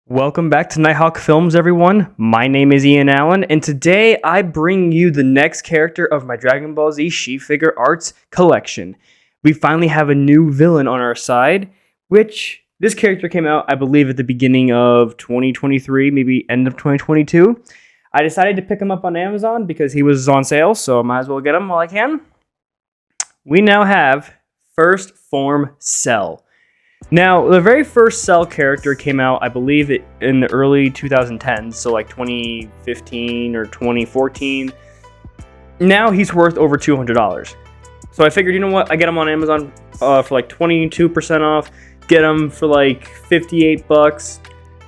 Welcome back to Nighthawk Films, everyone. My name is Ian Allen, and today I bring you the next character of my Dragon Ball Z She-Figure Arts collection. We finally have a new villain on our side, which this character came out, I believe, at the beginning of 2023, maybe end of 2022. I decided to pick him up on Amazon because he was on sale, so I might as well get him while I can. We now have First Form Cell. Now, the very first Cell character came out, I believe, in the early 2010s, so like 2015 or 2014. Now he's worth over $200. So I figured, you know what, I get him on Amazon for like 22% off, get him for like 58 bucks.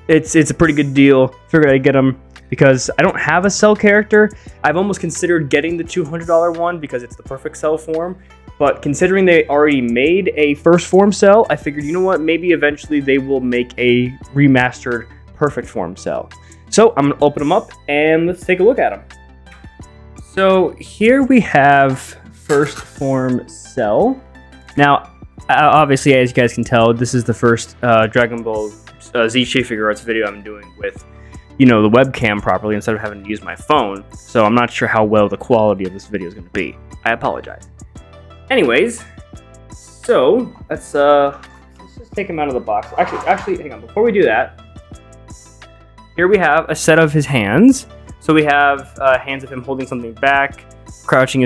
It's a pretty good deal. Figured I'd get him because I don't have a Cell character. I've almost considered getting the $200 one because it's the perfect Cell form. But considering they already made a First Form Cell, I figured, you know what, maybe eventually they will make a remastered Perfect Form Cell. So I'm going to open them up and let's take a look at them. So here we have First Form Cell. Now, obviously, as you guys can tell, this is the first Dragon Ball Z She-Figure Arts video I'm doing with, the webcam properly instead of having to use my phone. So I'm not sure how well the quality of this video is going to be. I apologize. Anyways, so let's just take him out of the box. Actually, hang on. Before we do that, here we have a set of his hands. So we have hands of him holding something back, crouching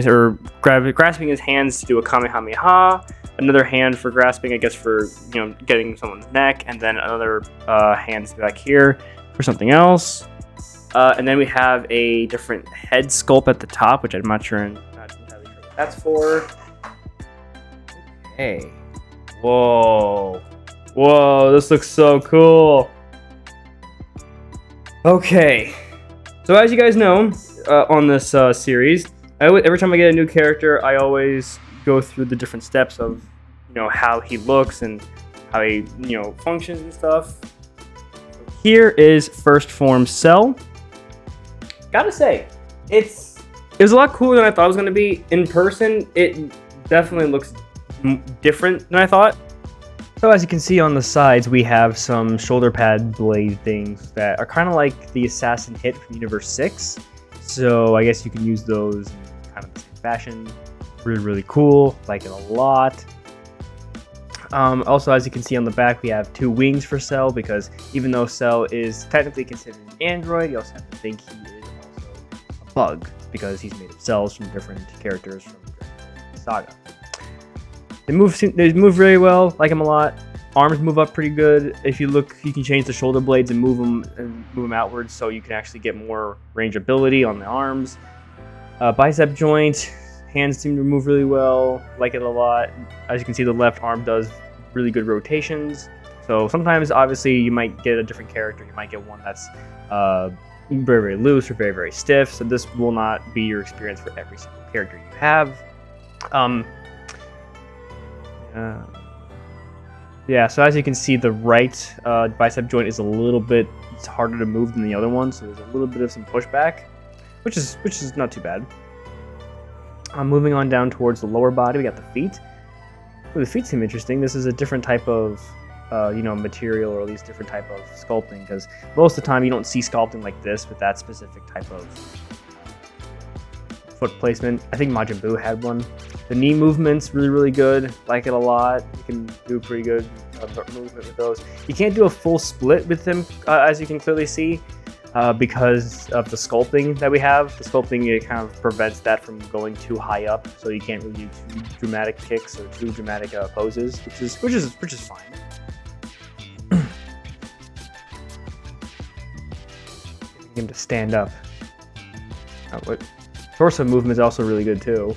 grasping his hands to do a Kamehameha. Another hand for grasping, I guess, for getting someone's neck, and then another hands back here for something else. And then we have a different head sculpt at the top, which I'm not entirely sure what that's for. Hey. Whoa, this looks so cool. Okay, so as you guys know, on this series, every time I get a new character, I always go through the different steps of, how he looks and how he, functions and stuff. Here is First Form Cell. Gotta say, it was a lot cooler than I thought it was gonna be. In person, it definitely looks different than I thought. So as you can see on the sides, we have some shoulder pad blade things that are kind of like the Assassin Hit from Universe 6. So I guess you can use those in kind of the same fashion. Really, really cool. Like it a lot. Also, as you can see on the back, we have two wings for Cell because even though Cell is technically considered an android, you also have to think he is also a bug because he's made of cells from different characters from the saga. They move really well, like them a lot. Arms move up pretty good. If you look, you can change the shoulder blades and move them outwards, so you can actually get more range ability on the arms. Bicep joint, hands seem to move really well, like it a lot. As you can see, the left arm does really good rotations. So sometimes, obviously, you might get a different character. You might get one that's very, very loose or very, very stiff. So this will not be your experience for every single character you have. So as you can see, the right bicep joint is a little bit harder to move than the other one, so there's a little bit of some pushback, which is not too bad. Moving on down towards the lower body, we got the feet. The feet seem interesting. This is a different type of material, or at least different type of sculpting, because most of the time you don't see sculpting like this with that specific type of foot placement. I think Majin Buu had one. The knee movement's really, really good. Like it a lot. You can do a pretty good movement with those. You can't do a full split with them, as you can clearly see, because of the sculpting that we have. The sculpting, it kind of prevents that from going too high up, so you can't really do too dramatic kicks or too dramatic poses, which is fine. Getting him to stand up. Torso movement is also really good too.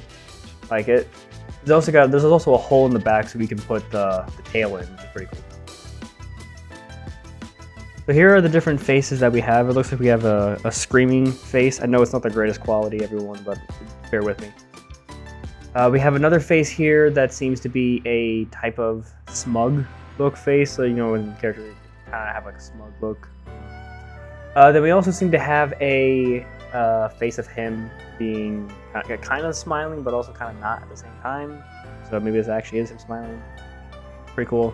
Like it. There's also a hole in the back so we can put the tail in, which is pretty cool. So here are the different faces that we have. It looks like we have a screaming face. I know it's not the greatest quality, everyone, but bear with me. We have another face here that seems to be a type of smug look face. So when characters kind of have like a smug look. Then we also seem to have a face of him being kind of smiling, but also kind of not at the same time. So maybe this actually is him smiling. Pretty cool.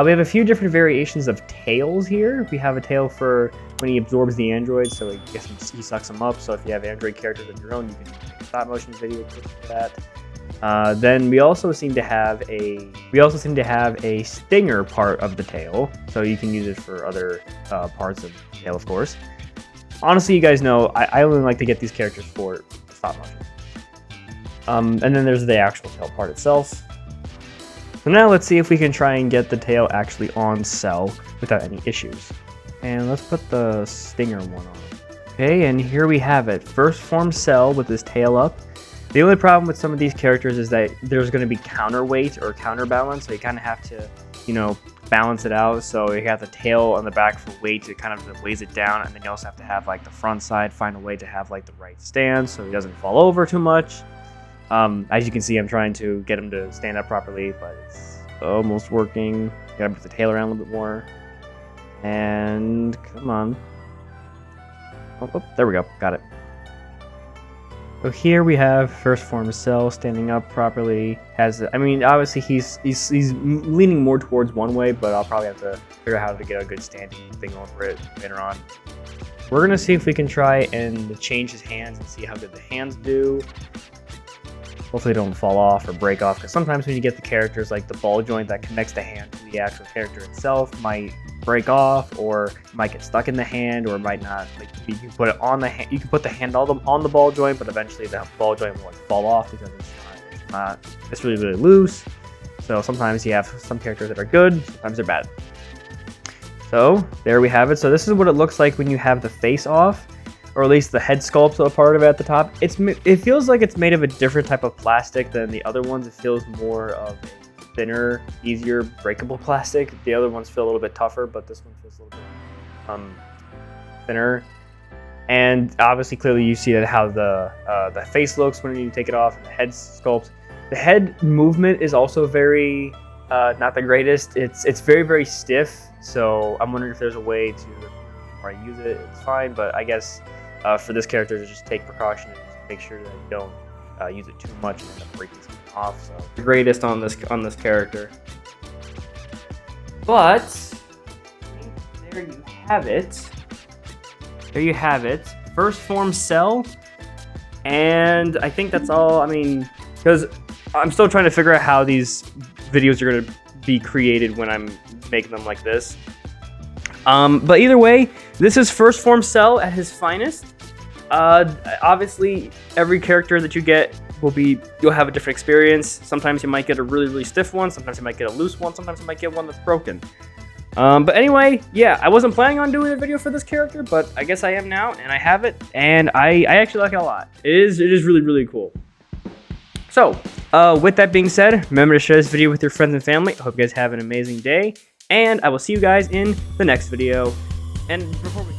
We have a few different variations of tails here. We have a tail for when he absorbs the androids, so he sucks them up. So if you have android characters of your own, you can make a stop motion video for that. Then we also seem to have a stinger part of the tail, so you can use it for other parts of the tail, of course. Honestly, you guys know I only like to get these characters for stop motion. And then there's the actual tail part itself. So now let's see if we can try and get the tail actually on Cell without any issues. And let's put the stinger one on. Okay, and here we have it. First form Cell with his tail up. The only problem with some of these characters is that there's going to be counterweight or counterbalance, so you kind of have to, balance it out. So you have the tail on the back for weight to kind of weighs it down, and then you also have to have like the front side find a way to have like the right stance so he doesn't fall over too much. As you can see, I'm trying to get him to stand up properly, but it's almost working. Gotta move the tail around a little bit more. And come on. Oh, there we go. Got it. So here we have first form Cell standing up properly. Obviously he's leaning more towards one way, but I'll probably have to figure out how to get a good standing thing over it later on. We're gonna see if we can try and change his hands and see how good the hands do. Hopefully they don't fall off or break off, because sometimes when you get the characters, like the ball joint that connects the hand to the actual character itself might break off, or might get stuck in the hand, or might not. Like you can put it on the hand, you can put the hand on the ball joint, but eventually the ball joint will fall off because it's really loose. So sometimes you have some characters that are good, sometimes they're bad. So there we have it. So this is what it looks like when you have the face off, or at least the head sculpt a part of it at the top. It feels like it's made of a different type of plastic than the other ones. It feels more of a thinner, easier breakable plastic. The other ones feel a little bit tougher, but this one feels a little bit thinner. And obviously, clearly, you see that how the face looks when you take it off, and the head sculpt. The head movement is also very not the greatest. It's very stiff. So I'm wondering if there's a way to, before I use it, it's fine. But I guess for this character, to just take precaution and just make sure that you don't use it too much and end up breaking something off. So the greatest on this character. But there you have it. There you have it. First form Cell. And I think that's all. I mean, because I'm still trying to figure out how these videos are going to be created when I'm making them like this. But either way, this is first form Cell at his finest. Obviously, every character that you get you'll have a different experience. Sometimes you might get a really stiff one. Sometimes you might get a loose one. Sometimes you might get one that's broken. But anyway, yeah, I wasn't planning on doing a video for this character, but I guess I am now, and I have it, and I actually like it a lot. It is really cool. So, with that being said, remember to share this video with your friends and family. I hope you guys have an amazing day, and I will see you guys in the next video. And before we